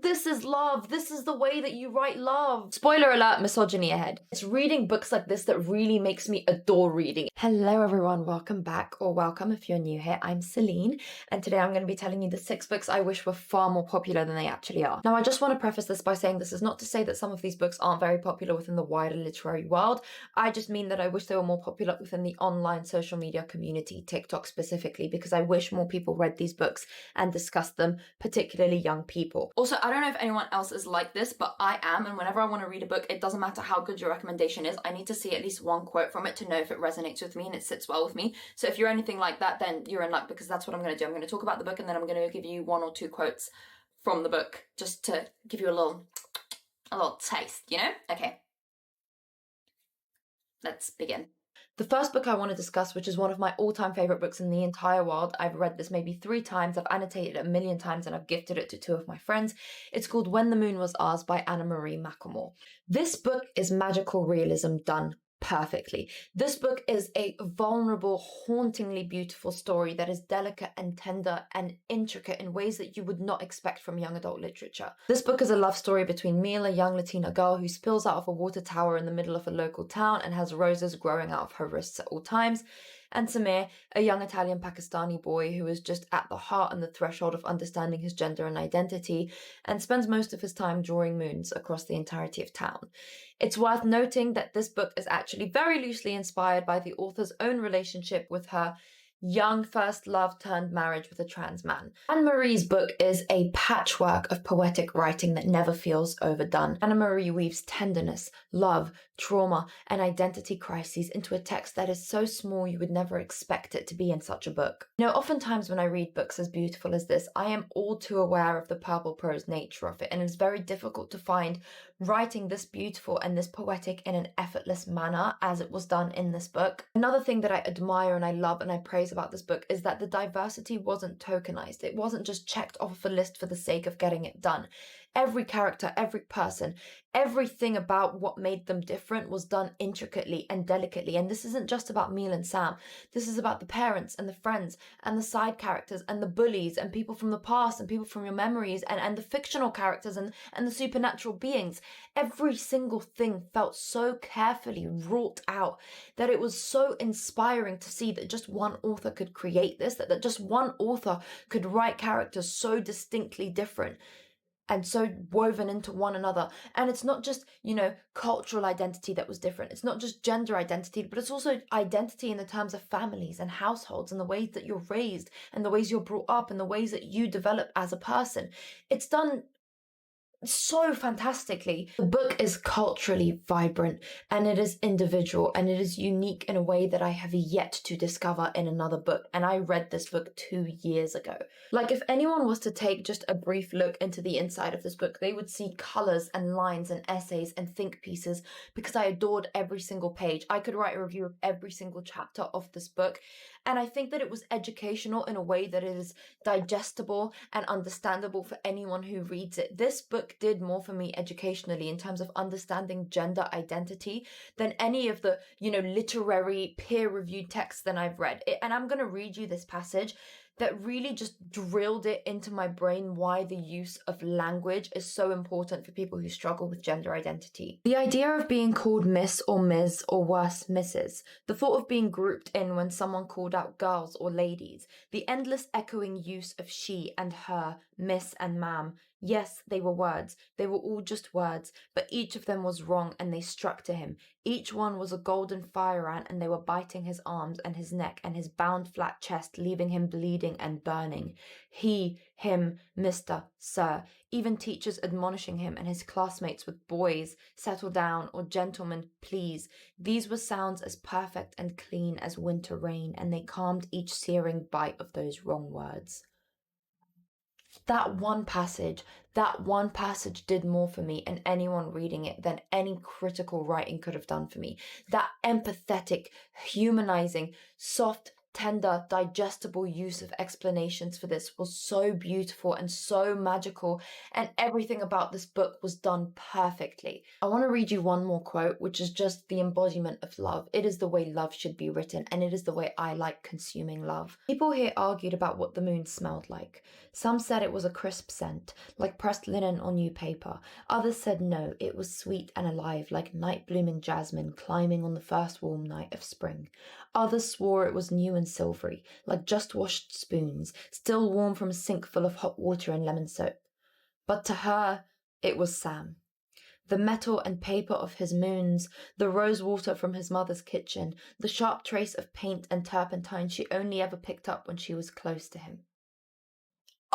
This is love. This is the way that you write love. Spoiler alert, misogyny ahead. It's reading books like this that really makes me adore reading. Hello everyone, welcome back, or welcome if you're new here. I'm Celine, and today I'm going to be telling you the 6 books I wish were far more popular than they actually are. Now, I just want to preface this by saying this is not to say that some of these books aren't very popular within the wider literary world. I just mean that I wish they were more popular within the online social media community, TikTok specifically, because I wish more people read these books and discussed them, particularly young people. Also, I don't know if anyone else is like this, but I am, and whenever I want to read a book, it doesn't matter how good your recommendation is, I need to see at least one quote from it to know if it resonates with me and it sits well with me. So if you're anything like that, then you're in luck, because that's what I'm going to do. I'm going to talk about the book and then I'm going to give you 1 or 2 quotes from the book, just to give you a little taste, you know? Okay. Let's begin. The first book I want to discuss, which is one of my all-time favorite books in the entire world. I've read this maybe 3 times, I've annotated it 1,000,000 times, and I've gifted it to 2 of my friends. It's called When the Moon Was Ours by Anna Marie McLemore. This book is magical realism done perfectly. This book is a vulnerable, hauntingly beautiful story that is delicate and tender and intricate in ways that you would not expect from young adult literature. This book is a love story between Mila, a young Latina girl who spills out of a water tower in the middle of a local town and has roses growing out of her wrists at all times, and Samir, a young Italian-Pakistani boy who is just at the heart and the threshold of understanding his gender and identity, and spends most of his time drawing moons across the entirety of town. It's worth noting that this book is actually very loosely inspired by the author's own relationship with her young first love turned marriage with a trans man. Anne Marie's book is a patchwork of poetic writing that never feels overdone. Anna Marie weaves tenderness, love, trauma, and identity crises into a text that is so small you would never expect it to be in such a book. You know, oftentimes when I read books as beautiful as this, I am all too aware of the purple prose nature of it, and it's very difficult to find writing this beautiful and this poetic in an effortless manner as it was done in this book. Another thing that I admire and I love and I praise about this book is that the diversity wasn't tokenized. It wasn't just checked off of a list for the sake of getting it done. Every character, every person, everything about what made them different was done intricately and delicately. And this isn't just about Mila and Sam. This is about the parents and the friends and the side characters and the bullies and people from the past and people from your memories and the fictional characters and the supernatural beings. Every single thing felt so carefully wrought out that it was so inspiring to see that just one author could create this, that just one author could write characters so distinctly different and so woven into one another. And it's not just, you know, cultural identity that was different. It's not just gender identity, but it's also identity in the terms of families and households and the ways that you're raised and the ways you're brought up and the ways that you develop as a person. It's done so fantastically. The book is culturally vibrant and it is individual and it is unique in a way that I have yet to discover in another book, and I read this book 2 years ago. Like, if anyone was to take just a brief look into the inside of this book, they would see colors and lines and essays and think pieces, because I adored every single page. I could write a review of every single chapter of this book, and I think that it was educational in a way that it is digestible and understandable for anyone who reads it. This book did more for me educationally in terms of understanding gender identity than any of the, you know, literary peer-reviewed texts that I've read. And I'm going to read you this passage that really just drilled it into my brain why the use of language is so important for people who struggle with gender identity. The idea of being called Miss or Ms. or worse, Mrs. The thought of being grouped in when someone called out girls or ladies. The endless echoing use of she and her, miss and ma'am. Yes, they were words. They were all just words, but each of them was wrong and they struck to him. Each one was a golden fire ant and they were biting his arms and his neck and his bound flat chest, leaving him bleeding and burning. He, him, Mr., Sir, even teachers admonishing him and his classmates with boys, settle down, or gentlemen, please. These were sounds as perfect and clean as winter rain, and they calmed each searing bite of those wrong words. That one passage did more for me and anyone reading it than any critical writing could have done for me. That empathetic, humanizing, soft, tender, digestible use of explanations for this was so beautiful and so magical, and everything about this book was done perfectly. I want to read you one more quote, which is just the embodiment of love. It is the way love should be written, and it is the way I like consuming love. People here argued about what the moon smelled like. Some said it was a crisp scent, like pressed linen or new paper. Others said no, it was sweet and alive, like night-blooming jasmine climbing on the first warm night of spring. Others swore it was new and silvery, like just washed spoons, still warm from a sink full of hot water and lemon soap. But to her, it was Sam. The metal and paper of his moons, the rose water from his mother's kitchen, the sharp trace of paint and turpentine she only ever picked up when she was close to him.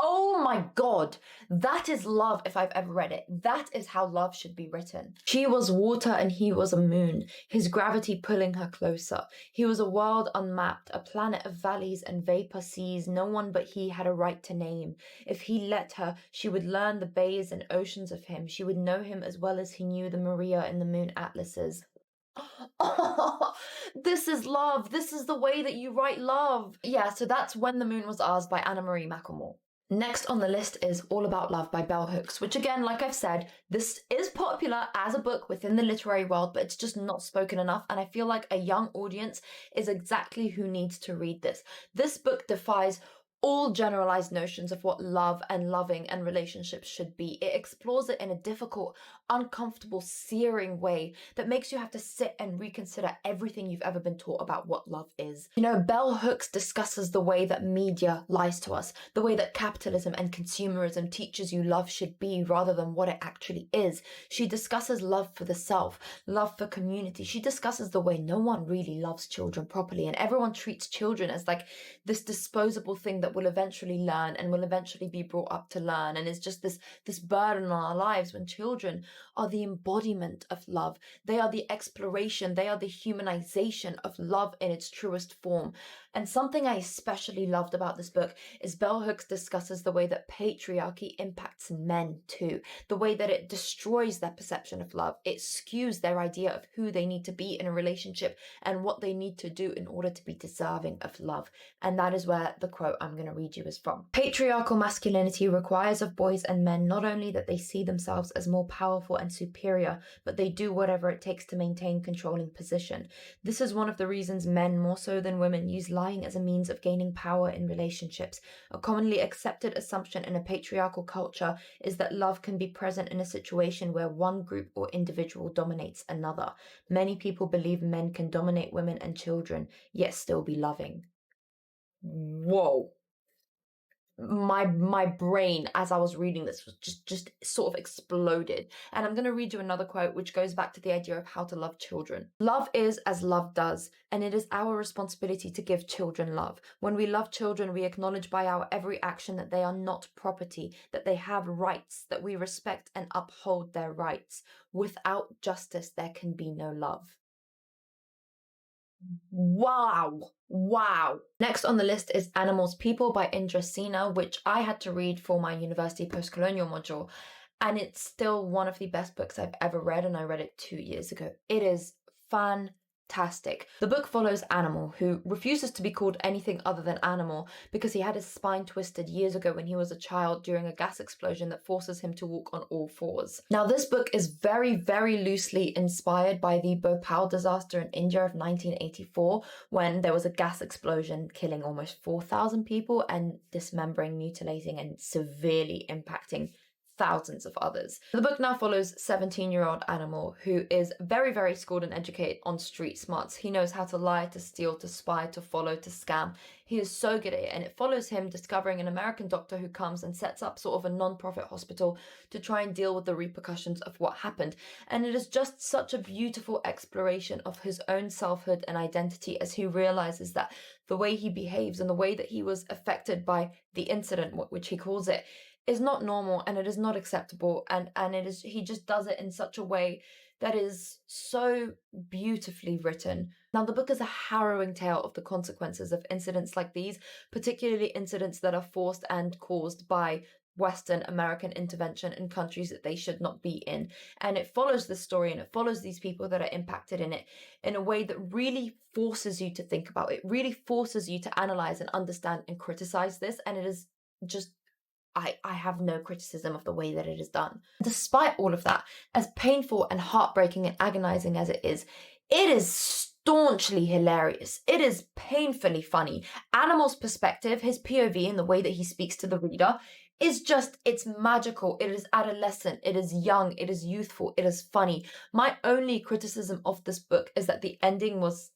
Oh my God, that is love if I've ever read it. That is how love should be written. She was water and he was a moon, his gravity pulling her closer. He was a world unmapped, a planet of valleys and vapor seas no one but he had a right to name. If he let her, she would learn the bays and oceans of him. She would know him as well as he knew the Maria and the moon atlases. Oh, this is love. This is the way that you write love. Yeah, so that's When the Moon Was Ours by Anna Marie McLemore. Next on the list is All About Love by Bell Hooks, which again, like I've said, this is popular as a book within the literary world, but it's just not spoken enough, and I feel like a young audience is exactly who needs to read this. This book defies all generalized notions of what love and loving and relationships should be. It explores it in a difficult, uncomfortable, searing way that makes you have to sit and reconsider everything you've ever been taught about what love is. You know, Bell Hooks discusses the way that media lies to us, the way that capitalism and consumerism teaches you love should be rather than what it actually is. She discusses love for the self, love for community. She discusses the way no one really loves children properly, and everyone treats children as like this disposable thing that will eventually learn and will eventually be brought up to learn, and it's just this burden on our lives, when children are the embodiment of love. They are the exploration, they are the humanization of love in its truest form. And something I especially loved about this book is Bell Hooks discusses the way that patriarchy impacts men too, the way that it destroys their perception of love. It skews their idea of who they need to be in a relationship and what they need to do in order to be deserving of love. And that is where the quote I'm going to read you is from. Patriarchal masculinity requires of boys and men not only that they see themselves as more powerful and superior, but they do whatever it takes to maintain controlling position. This is one of the reasons men, more so than women, use lying as a means of gaining power in relationships. A commonly accepted assumption in a patriarchal culture is that love can be present in a situation where one group or individual dominates another. Many people believe men can dominate women and children, yet still be loving. Whoa. My brain, as I was reading this, was just sort of exploded. And I'm going to read you another quote which goes back to the idea of how to love children. Love is as love does, and it is our responsibility to give children love. When we love children, we acknowledge by our every action that they are not property, that they have rights, that we respect and uphold their rights. Without justice, there can be no love. Wow. Next on the list is Animals People by Indra Sina, which I had to read for my university post-colonial module, and it's still one of the best books I've ever read, and I read it 2 years ago. It is fantastic. The book follows Animal, who refuses to be called anything other than Animal because he had his spine twisted years ago when he was a child during a gas explosion that forces him to walk on all fours. Now, this book is very, very loosely inspired by the Bhopal disaster in India of 1984, when there was a gas explosion killing almost 4,000 people and dismembering, mutilating, and severely impacting thousands of others. The book now follows 17-year-old Animal, who is very, very schooled and educated on street smarts. He knows how to lie, to steal, to spy, to follow, to scam. He is so good at it, and it follows him discovering an American doctor who comes and sets up sort of a non-profit hospital to try and deal with the repercussions of what happened. And it is just such a beautiful exploration of his own selfhood and identity as he realizes that the way he behaves and the way that he was affected by the incident, which he calls it, is not normal, and it is not acceptable, and it is, he just does it in such a way that is so beautifully written. Now, the book is a harrowing tale of the consequences of incidents like these, particularly incidents that are forced and caused by Western American intervention in countries that they should not be in. And it follows this story and it follows these people that are impacted in it in a way that really forces you to think about it, really forces you to analyze and understand and criticize this. And it is just, I have no criticism of the way that it is done. Despite all of that, as painful and heartbreaking and agonizing as it is staunchly hilarious. It is painfully funny. Animal's perspective, his POV and the way that he speaks to the reader is just, it's magical. It is adolescent. It is young. It is youthful. It is funny. My only criticism of this book is that the ending was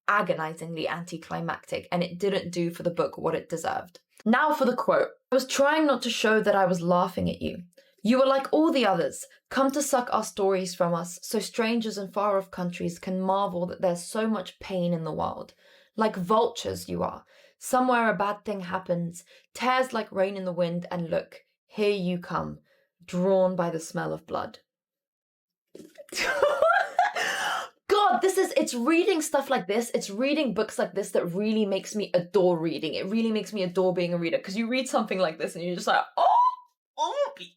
agonizingly anticlimactic and it didn't do for the book what it deserved. Now for the quote. I was trying not to show that I was laughing at you. You are like all the others, come to suck our stories from us, so strangers in far-off countries can marvel that there's so much pain in the world. Like vultures you are. Somewhere a bad thing happens, tears like rain in the wind, and look, here you come, drawn by the smell of blood. God, it's reading stuff like this, it's reading books like this that really makes me adore reading. It really makes me adore being a reader, because you read something like this and you're just like, oh,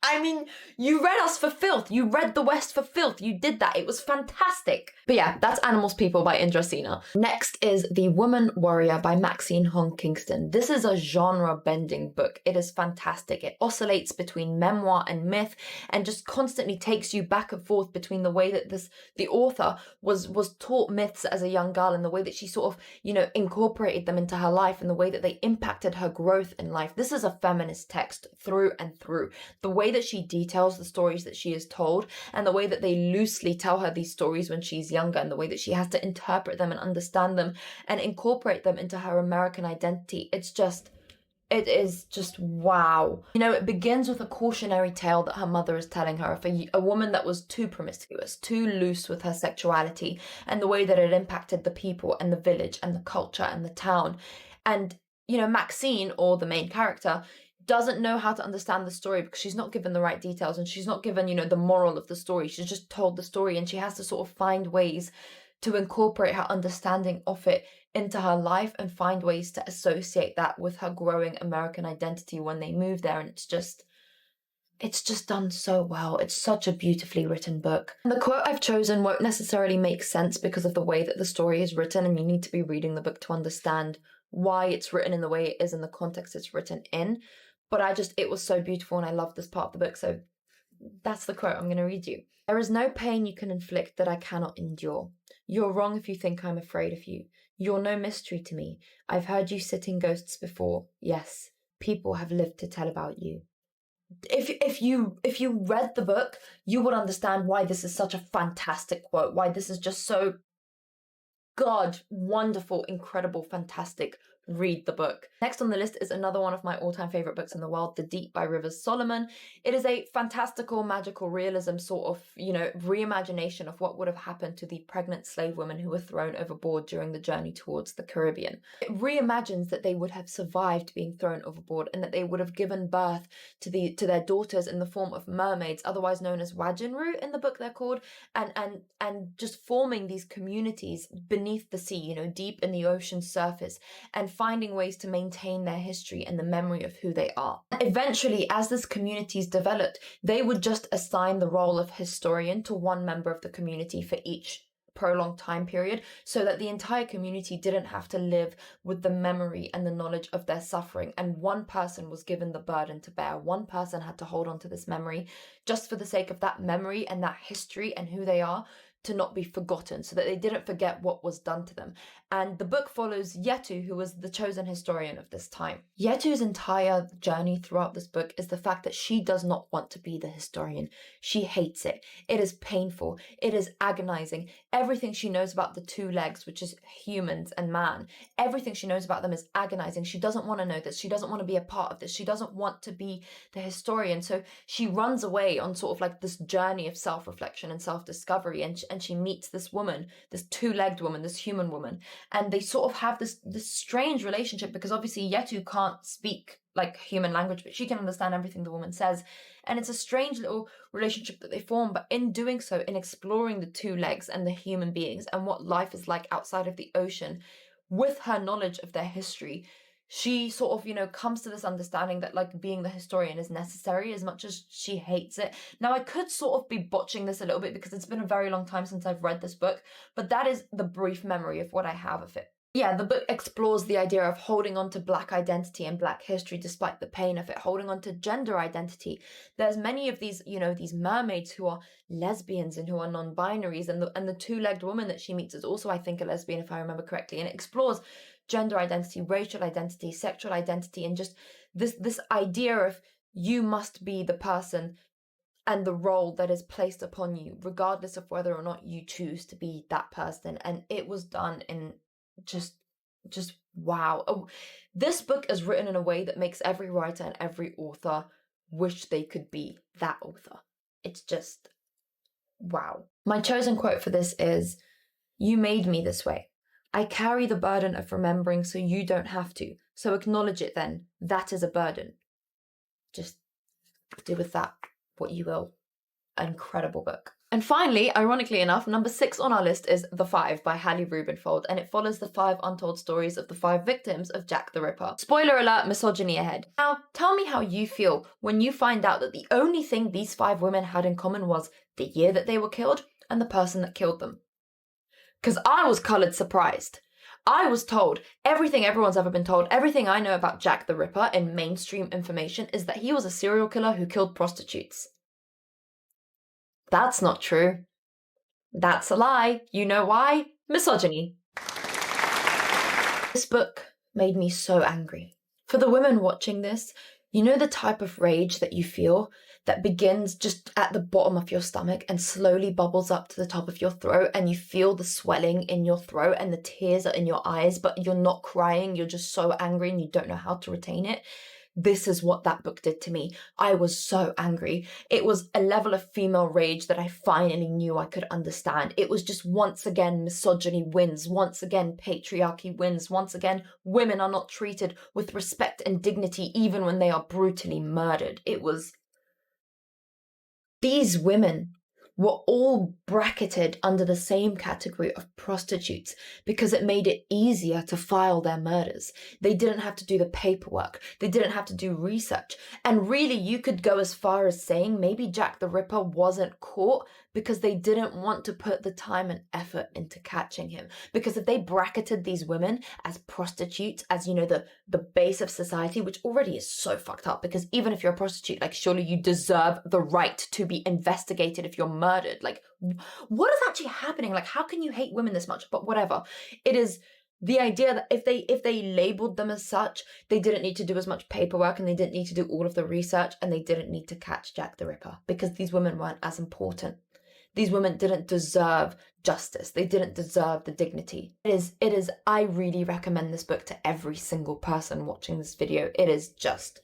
I mean, you read us for filth. You read the West for filth. You did that. It was fantastic. But yeah, that's Animals People by Indra Sina. Next is The Woman Warrior by Maxine Hong Kingston. This is a genre-bending book. It is fantastic. It oscillates between memoir and myth and just constantly takes you back and forth between the way that the author was taught myths as a young girl and the way that she sort of, incorporated them into her life and the way that they impacted her growth in life. This is a feminist text through and through. The way that she details the stories that she is told and the way that they loosely tell her these stories when she's younger and the way that she has to interpret them and understand them and incorporate them into her American identity. It is just wow. It begins with a cautionary tale that her mother is telling her of a woman that was too promiscuous, too loose with her sexuality, and the way that it impacted the people and the village and the culture and the town. And, Maxine, or the main character, doesn't know how to understand the story because she's not given the right details and she's not given, the moral of the story. She's just told the story and she has to sort of find ways to incorporate her understanding of it into her life and find ways to associate that with her growing American identity when they move there. And it's just done so well. It's such a beautifully written book. And the quote I've chosen won't necessarily make sense because of the way that the story is written, and you need to be reading the book to understand why it's written in the way it is and the context it's written in. But it was so beautiful and I love this part of the book. So that's the quote I'm going to read you. There is no pain you can inflict that I cannot endure. You're wrong if you think I'm afraid of you. You're no mystery to me. I've heard you sitting ghosts before. Yes, people have lived to tell about you. If you read the book, you would understand why this is such a fantastic quote, why this is just so wonderful, incredible, fantastic. Read the book. Next on the list is another one of my all-time favorite books in the world, The Deep by Rivers Solomon. It is a fantastical, magical realism sort of, reimagination of what would have happened to the pregnant slave women who were thrown overboard during the journey towards the Caribbean. It reimagines that they would have survived being thrown overboard and that they would have given birth to their daughters in the form of mermaids, otherwise known as Wajinru in the book they're called, and just forming these communities beneath the sea, deep in the ocean's surface, and finding ways to maintain their history and the memory of who they are. Eventually, as this communities developed, they would just assign the role of historian to one member of the community for each prolonged time period, so that the entire community didn't have to live with the memory and the knowledge of their suffering. And one person was given the burden to bear. One person had to hold on to this memory just for the sake of that memory and that history and who they are to not be forgotten, so that they didn't forget what was done to them. And the book follows Yetu, who was the chosen historian of this time. Yetu's entire journey throughout this book is the fact that she does not want to be the historian. She hates it. It is painful. It is agonizing. Everything she knows about the two legs, which is humans and man, everything she knows about them is agonizing. She doesn't want to know this. She doesn't want to be a part of this. She doesn't want to be the historian. So she runs away on sort of like this journey of self-reflection and self-discovery, and she meets this woman, this two-legged woman, this human woman, and they sort of have this strange relationship, because obviously Yetu can't speak like human language, but she can understand everything the woman says, and it's a strange little relationship that they form. But in doing so, in exploring the two legs and the human beings and what life is like outside of the ocean, with her knowledge of their history, she sort of, comes to this understanding that like being the historian is necessary as much as she hates it. Now, I could sort of be botching this a little bit because it's been a very long time since I've read this book, but that is the brief memory of what I have of it. Yeah, the book explores the idea of holding on to Black identity and Black history despite the pain of it, holding on to gender identity. There's many of these, these mermaids who are lesbians and who are non-binaries, and the two-legged woman that she meets is also, I think, a lesbian, if I remember correctly, and it explores gender identity, racial identity, sexual identity, and just this idea of you must be the person and the role that is placed upon you, regardless of whether or not you choose to be that person. And it was done in just wow. Oh, this book is written in a way that makes every writer and every author wish they could be that author. It's just wow. My chosen quote for this is, "You made me this way. I carry the burden of remembering so you don't have to. So acknowledge it then. That is a burden." Just do with that what you will. Incredible book. And finally, ironically enough, number 6 on our list is The Five by Hallie Rubenfold, and it follows the 5 untold stories of the 5 victims of Jack the Ripper. Spoiler alert, misogyny ahead. Now, tell me how you feel when you find out that the only thing these 5 women had in common was the year that they were killed and the person that killed them. Because I was coloured surprised. I was told everything everyone's ever been told, everything I know about Jack the Ripper in mainstream information is that he was a serial killer who killed prostitutes. That's not true. That's a lie. You know why? Misogyny. This book made me so angry. For the women watching this, you know the type of rage that you feel that begins just at the bottom of your stomach and slowly bubbles up to the top of your throat, and you feel the swelling in your throat and the tears are in your eyes, but you're not crying, you're just so angry and you don't know how to retain it. This is what that book did to me. I was so angry. It was a level of female rage that I finally knew I could understand. It was just once again misogyny wins. Once again patriarchy wins. Once again women are not treated with respect and dignity even when they are brutally murdered. It was... These women were all bracketed under the same category of prostitutes because it made it easier to file their murders. They didn't have to do the paperwork. They didn't have to do research. And really, you could go as far as saying maybe Jack the Ripper wasn't caught because they didn't want to put the time and effort into catching him. Because if they bracketed these women as prostitutes, as, the base of society, which already is so fucked up, because even if you're a prostitute, like, surely you deserve the right to be investigated if you're murdered. Like, what is actually happening? Like, how can you hate women this much? But whatever. It is the idea that if they labeled them as such, they didn't need to do as much paperwork and they didn't need to do all of the research and they didn't need to catch Jack the Ripper because these women weren't as important. These women didn't deserve justice. They didn't deserve the dignity. I really recommend this book to every single person watching this video. It is just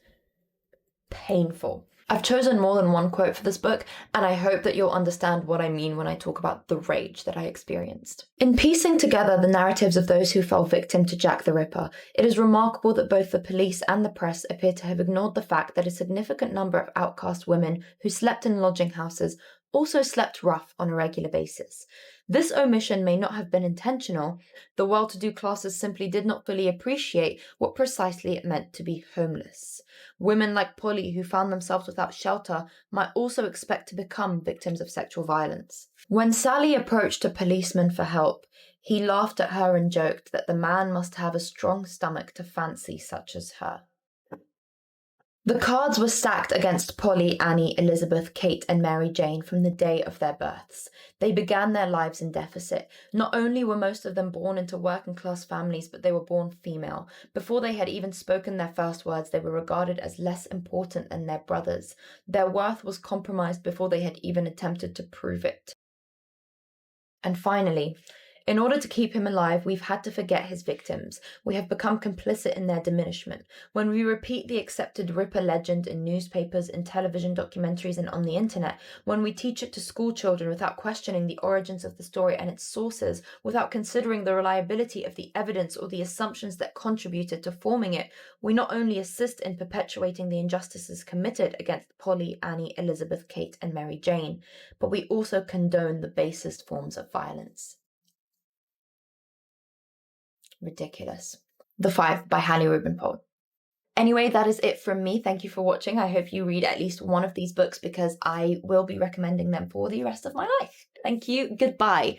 painful. I've chosen more than one quote for this book, and I hope that you'll understand what I mean when I talk about the rage that I experienced. In piecing together the narratives of those who fell victim to Jack the Ripper, it is remarkable that both the police and the press appear to have ignored the fact that a significant number of outcast women who slept in lodging houses also slept rough on a regular basis. This omission may not have been intentional. The well-to-do classes simply did not fully appreciate what precisely it meant to be homeless. Women like Polly, who found themselves without shelter, might also expect to become victims of sexual violence. When Sally approached a policeman for help, he laughed at her and joked that the man must have a strong stomach to fancy such as her. The cards were stacked against Polly, Annie, Elizabeth, Kate, and Mary Jane from the day of their births. They began their lives in deficit. Not only were most of them born into working-class families, but they were born female. Before they had even spoken their first words, they were regarded as less important than their brothers. Their worth was compromised before they had even attempted to prove it. And finally, in order to keep him alive, we've had to forget his victims. We have become complicit in their diminishment. When we repeat the accepted Ripper legend in newspapers, in television documentaries, and on the internet, when we teach it to school children without questioning the origins of the story and its sources, without considering the reliability of the evidence or the assumptions that contributed to forming it, we not only assist in perpetuating the injustices committed against Polly, Annie, Elizabeth, Kate, and Mary Jane, but we also condone the basest forms of violence. Ridiculous. The Five by Hallie Rubenpohl. Anyway, that is it from me. Thank you for watching. I hope you read at least one of these books because I will be recommending them for the rest of my life. Thank you. Goodbye.